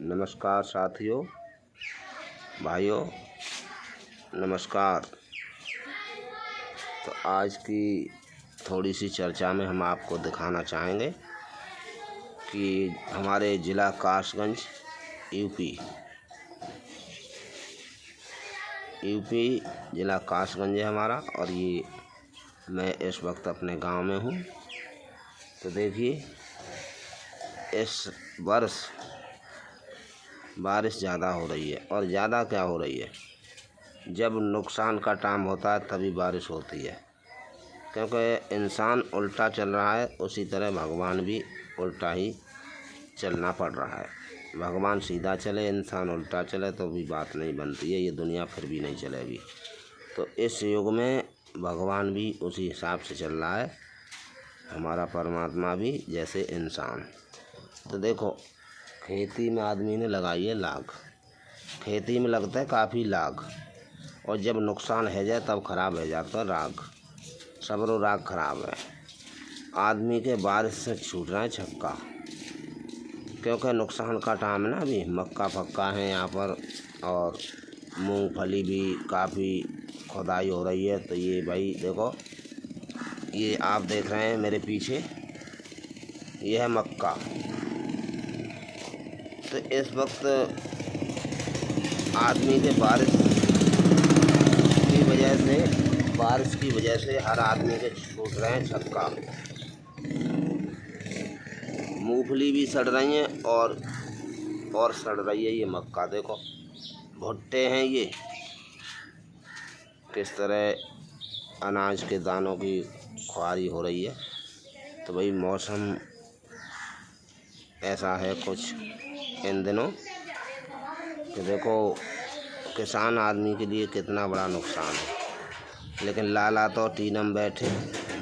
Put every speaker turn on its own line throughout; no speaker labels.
नमस्कार साथियों, भाइयों, नमस्कार। तो आज की थोड़ी सी चर्चा में हम आपको दिखाना चाहेंगे कि हमारे ज़िला कासगंज यूपी ज़िला कासगंज है हमारा, और ये मैं इस वक्त अपने गांव में हूँ। तो देखिए, इस वर्ष बारिश ज़्यादा हो रही है। और ज़्यादा क्या हो रही है, जब नुकसान का टाइम होता है तभी बारिश होती है, क्योंकि इंसान उल्टा चल रहा है, उसी तरह भगवान भी उल्टा ही चलना पड़ रहा है। भगवान सीधा चले, इंसान उल्टा चले तो भी बात नहीं बनती है, ये दुनिया फिर भी नहीं चलेगी। तो इस युग में भगवान भी उसी हिसाब से चल रहा है, हमारा परमात्मा भी जैसे इंसान। तो देखो, खेती में आदमी ने लगाई है लाग, खेती में लगता है काफ़ी लाग, और जब नुकसान है जाए तब खराब है जाता है राग। सबरो राग खराब है। आदमी के बारिश से छूट रहा है छक्का, क्योंकि नुकसान का टाइम है ना। अभी मक्का फक्का है यहाँ पर, और मूंगफली भी काफ़ी खुदाई हो रही है। तो ये भाई देखो, ये आप देख रहे हैं मेरे पीछे, ये है मक्का। तो इस वक्त आदमी के बारिश की वजह से हर आदमी के छूट रहे हैं छक्का। मूंगफली भी सड़ रही हैं और सड़ रही है ये मक्का। देखो भुट्टे हैं, ये किस तरह अनाज के दानों की खुआरी हो रही है। तो भाई मौसम ऐसा है कुछ इन दिनों कि देखो, किसान आदमी के लिए कितना बड़ा नुकसान है। लेकिन लाला तो टीनम बैठे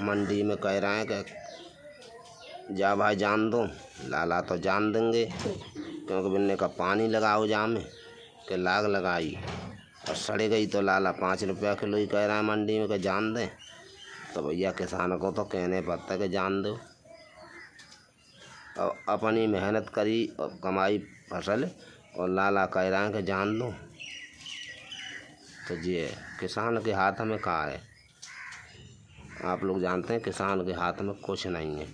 मंडी में कह रहे हैं कि जा भाई जान दो। लाला तो जान देंगे, क्योंकि बिन्ने का पानी लगाओ जा में कि लाग लगाई और सड़े गई। तो लाला 5 रुपया किलो ही कह रहा है मंडी में कि जान दें। तो भैया किसानों को तो कहने पड़ता है कि जान दो। और अपनी मेहनत करी और कमाई फसल, और लाला कह रहा है कि जान दो। तो ये किसान के हाथ में कहाँ है। आप लोग जानते हैं किसान के हाथ में कुछ नहीं है,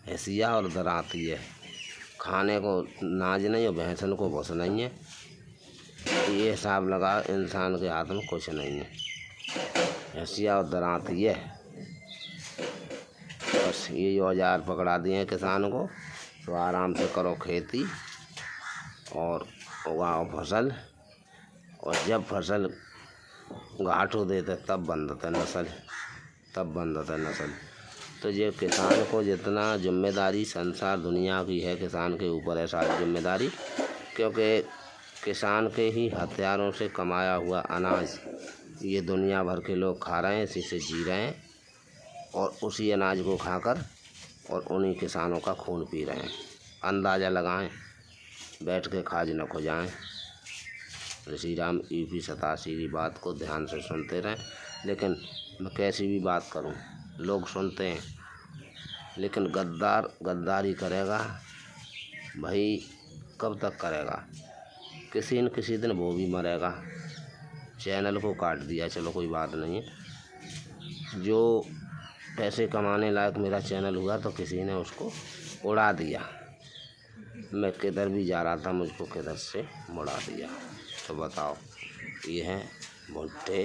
हसिया और दराती है। खाने को नाज नहीं और भैंसन को भूस नहीं है। ये हिसाब लगा, इंसान के हाथ में कुछ नहीं है, हसिया और दराती है। बस ये औजार पकड़ा दिए हैं किसान को, तो आराम से करो खेती और उगाओ फसल। और जब फसल घाटो देते तब बंधते नस्ल। तो ये किसान को जितना जिम्मेदारी संसार दुनिया की है, किसान के ऊपर है सारी जिम्मेदारी। क्योंकि किसान के ही हथियारों से कमाया हुआ अनाज ये दुनिया भर के लोग खा रहे हैं, इसी से जी रहे हैं, और उसी अनाज को खाकर और उन्हीं किसानों का खून पी रहे हैं। अंदाज़ा लगाएं, बैठ के खाज न खो जाएँ। श्री राम यूपी 87 की बात को ध्यान से सुनते रहें। लेकिन मैं कैसी भी बात करूं, लोग सुनते हैं, लेकिन गद्दार गद्दारी करेगा भाई, कब तक करेगा। किसी न किसी दिन वो भी मरेगा। चैनल को काट दिया, चलो कोई बात नहीं है। जो पैसे कमाने लायक मेरा चैनल हुआ तो किसी ने उसको उड़ा दिया। मैं किधर भी जा रहा था, मुझको किधर से मुड़ा दिया। तो बताओ, ये हैं भुट्टे,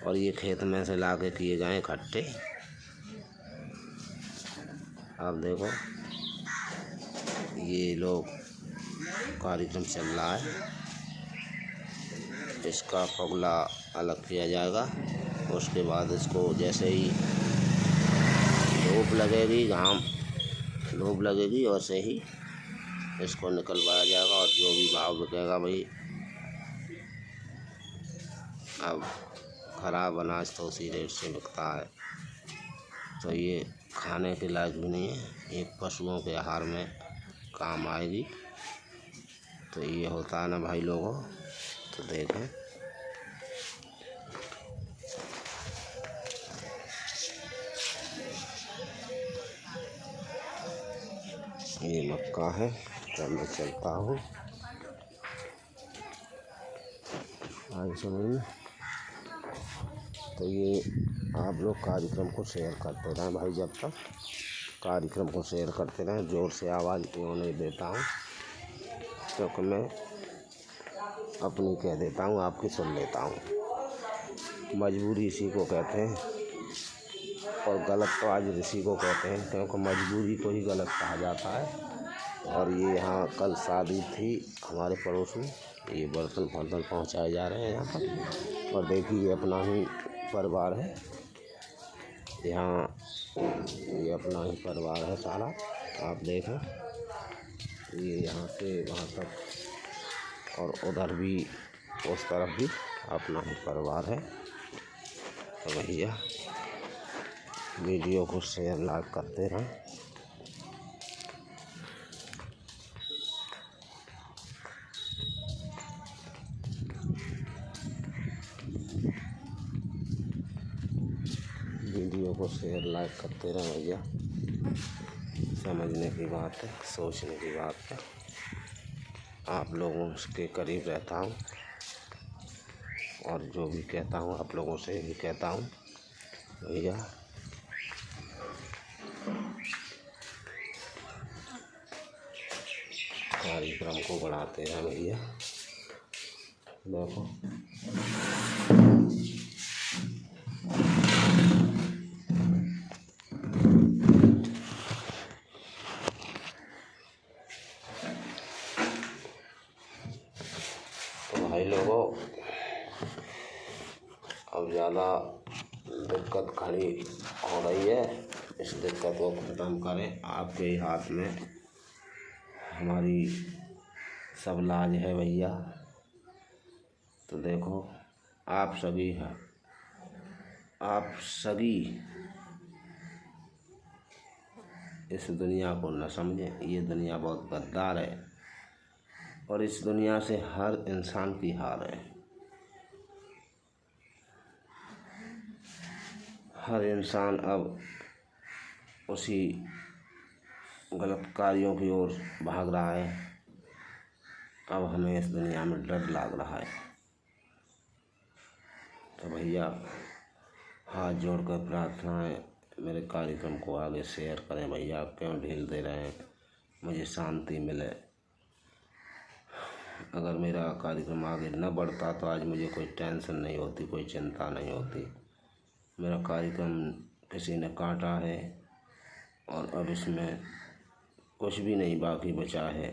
और ये खेत में से ला के किए गए इकट्ठे। अब देखो, ये लोग कार्यक्रम चल रहा है, इसका पगला अलग किया जाएगा। उसके बाद इसको जैसे ही धूप लगेगी, धूप लगेगी, वैसे ही इसको निकलवाया जाएगा। और जो भी भाव बिकेगा भाई, अब ख़राब अनाज तो उसी रेट से बिकता है। तो ये खाने के लायक भी नहीं है, ये पशुओं के आहार में काम आएगी। तो ये होता है ना भाई लोगों। तो देखें, ये मक्का है। जब मैं चलता हूँ आगे समझ में। तो ये आप लोग कार्यक्रम को शेयर करते रहें भाई, जब तक कार्यक्रम को शेयर करते रहें। ज़ोर से आवाज़ क्यों नहीं देता हूँ, क्योंकि मैं अपनी कह देता हूँ, आपकी सुन लेता हूँ। मजबूरी इसी को कहते हैं, और गलत तो आज इसी को कहते हैं, क्योंकि मजबूरी को ही गलत कहा जाता है। और ये यहाँ कल शादी थी हमारे पड़ोस में, ये बर्तन पहुँचाए जा रहे हैं यहाँ पर। और देखिए ये अपना ही परिवार है यहाँ, ये अपना ही परिवार है सारा। आप देखें ये यहाँ से वहाँ तक, और उधर भी उस तरफ भी अपना ही परिवार है। तो भैया वीडियो को शेयर लाइक करते रहें। वीडियो को शेयर लाइक करते रहें भैया। समझने की बात है, सोचने की बात है। आप लोगों के करीब रहता हूँ, और जो भी कहता हूँ आप लोगों से भी कहता हूँ भैया, कार्यक्रम को बढ़ाते हैं भैया। देखो तो भाई लोगों, अब ज़्यादा दिक्कत खड़ी हो रही है, इस दिक्कत को ख़त्म करें। आपके ही हाथ में हमारी सब लाज है भैया। तो देखो आप सभी हैं, आप सभी इस दुनिया को न समझें। ये दुनिया बहुत गद्दार है, और इस दुनिया से हर इंसान की हार है। हर इंसान अब उसी गलत कार्यों की ओर भाग रहा है। अब हमें इस दुनिया में डर लग रहा है। तो भैया हाथ जोड़कर प्रार्थना है, मेरे कार्यक्रम को आगे शेयर करें भैया। क्यों ढील दे रहे हैं, मुझे शांति मिले। अगर मेरा कार्यक्रम आगे न बढ़ता तो आज मुझे कोई टेंशन नहीं होती, कोई चिंता नहीं होती। मेरा कार्यक्रम किसी ने काटा है, और अब इसमें कुछ भी नहीं बाकी बचा है।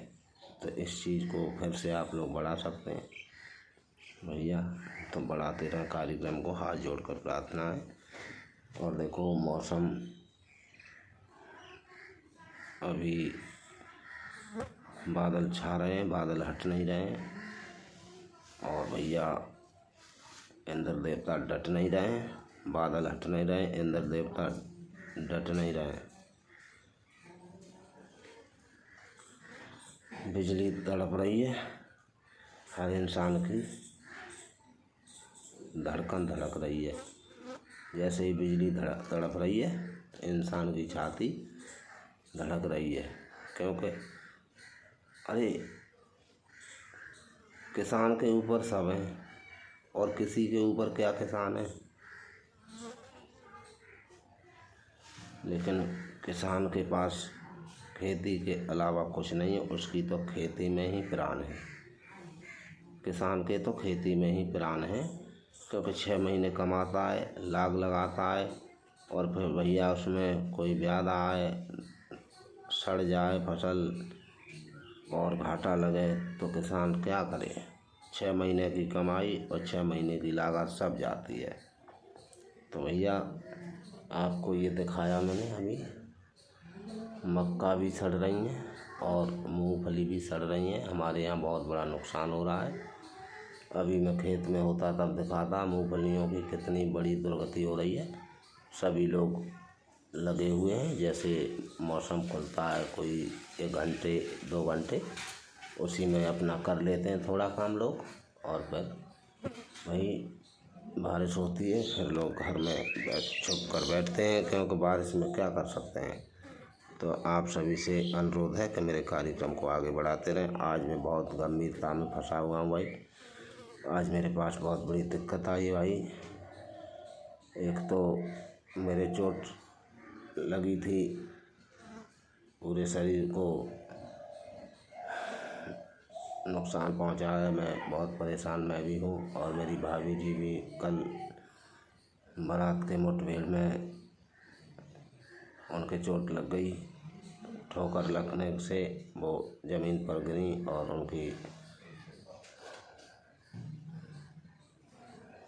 तो इस चीज़ को फिर से आप लोग बढ़ा सकते हैं भैया। तो बढ़ाते रहें कार्यक्रम को, हाथ जोड़कर प्रार्थना है। और देखो मौसम अभी बादल छा रहे हैं, बादल हट नहीं रहे हैं। और भैया इंद्र देवता डट नहीं रहे हैं, बादल हट नहीं रहे, इंद्र देवता डट नहीं रहे। बिजली तड़प रही है, हर इंसान की धड़कन धड़क रही है। जैसे ही बिजली तड़प रही है, इंसान की छाती धड़क रही है। क्योंकि अरे किसान के ऊपर सब है, और किसी के ऊपर क्या किसान है। लेकिन किसान के पास खेती के अलावा कुछ नहीं है, उसकी तो खेती में ही प्राण है। किसान के तो खेती में ही प्राण है, क्योंकि 6 महीने कमाता है, लाग लगाता है, और फिर भैया उसमें कोई ब्यादा आए, सड़ जाए फसल और घाटा लगे तो किसान क्या करे। 6 महीने की कमाई और 6 महीने की लागत सब जाती है। तो भैया आपको ये दिखाया मैंने, अभी मक्का भी सड़ रही हैं और मूंगफली भी सड़ रही हैं। हमारे यहाँ बहुत बड़ा नुकसान हो रहा है। अभी मैं खेत में होता तब दिखाता मूंगफलियों की कितनी बड़ी दुर्गति हो रही है। सभी लोग लगे हुए हैं, जैसे मौसम खुलता है कोई 1 घंटे 2 घंटे, उसी में अपना कर लेते हैं थोड़ा काम लोग, और फिर वही बारिश होती है, फिर लोग घर में छुप कर बैठते हैं, क्योंकि बारिश में क्या कर सकते हैं। तो आप सभी से अनुरोध है कि मेरे कार्यक्रम को आगे बढ़ाते रहें। आज मैं बहुत गंभीरता में फंसा हुआ हूँ भाई। आज मेरे पास बहुत बड़ी दिक्कत आई भाई। एक तो मेरे चोट लगी थी, पूरे शरीर को नुकसान पहुंचा है। मैं बहुत परेशान मैं भी हूँ और मेरी भाभी जी भी कल बारात के मुठभेड़ में उनके चोट लग गई। ठोकर लगने से वो ज़मीन पर गिरी और उनकी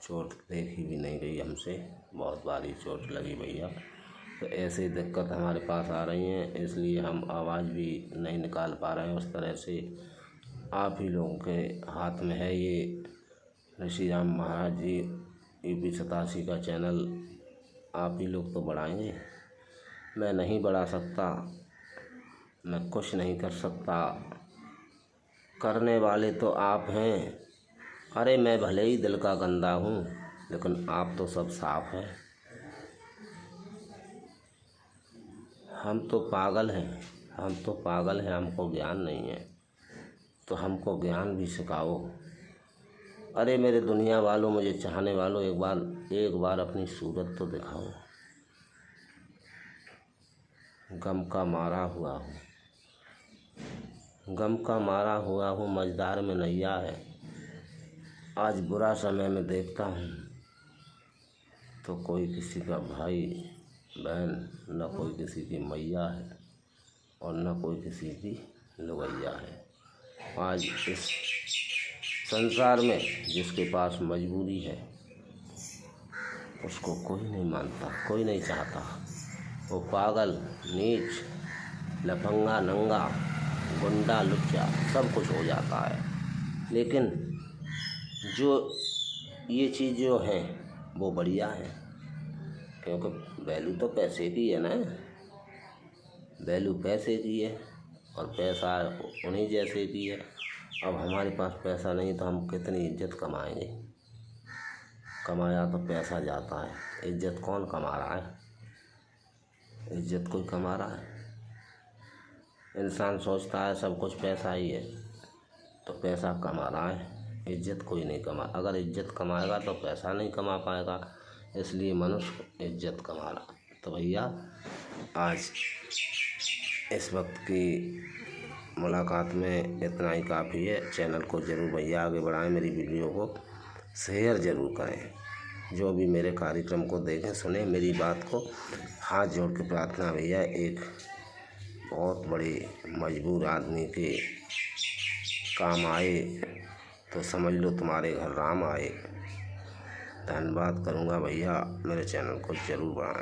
चोट देखी भी नहीं गई हमसे। बहुत भारी चोट लगी भैया। तो ऐसी दिक्कत हमारे पास आ रही हैं, इसलिए हम आवाज़ भी नहीं निकाल पा रहे हैं उस तरह से। आप ही लोगों के हाथ में है ये ऋषि राम महाराज जी यूपी 87 का चैनल। आप ही लोग तो बढ़ाएंगे, मैं नहीं बढ़ा सकता, मैं कुछ नहीं कर सकता। करने वाले तो आप हैं। अरे मैं भले ही दिल का गंदा हूँ, लेकिन आप तो सब साफ हैं। हम तो पागल हैं, हमको ज्ञान नहीं है, तो हमको ज्ञान भी सिखाओ। अरे मेरे दुनिया वालों, मुझे चाहने वालों, एक बार अपनी सूरत तो दिखाओ। गम का मारा हुआ हूँ, मझधार में नैया है। आज बुरा समय में देखता हूँ तो कोई किसी का भाई बहन, न कोई किसी की मैया है और न कोई किसी की लुगैया है। आज इस संसार में जिसके पास मजबूरी है उसको कोई नहीं मानता, कोई नहीं चाहता। वो पागल, नीच, लफंगा, नंगा, गुंडा, लुच्चा सब कुछ हो जाता है। लेकिन जो ये चीज़ जो है वो बढ़िया है, क्योंकि वैल्यू तो पैसे की है ना। वैल्यू पैसे की है और पैसा उन्हीं जैसे की है। अब हमारे पास पैसा नहीं तो हम कितनी इज्जत कमाएंगे। कमाया तो पैसा जाता है, इज्जत कौन कमा रहा है? इज्जत कोई कमा रहा है? इंसान सोचता है सब कुछ पैसा ही है, तो पैसा कमा रहा है, इज्जत कोई नहीं कमा। अगर इज्जत कमाएगा तो पैसा नहीं कमा पाएगा, इसलिए मनुष्य इज्जत कमा रहा। तो भैया आज इस वक्त की मुलाकात में इतना ही काफ़ी है। चैनल को ज़रूर भैया आगे बढ़ाएं, मेरी वीडियो को शेयर ज़रूर करें। जो भी मेरे कार्यक्रम को देखें, सुने, मेरी बात को हाथ जोड़ के प्रार्थना भैया, एक बहुत बड़े मजबूर आदमी के काम आए तो समझ लो तुम्हारे घर राम आए। धन्यवाद करूँगा भैया, मेरे चैनल को ज़रूर बढ़ाएं।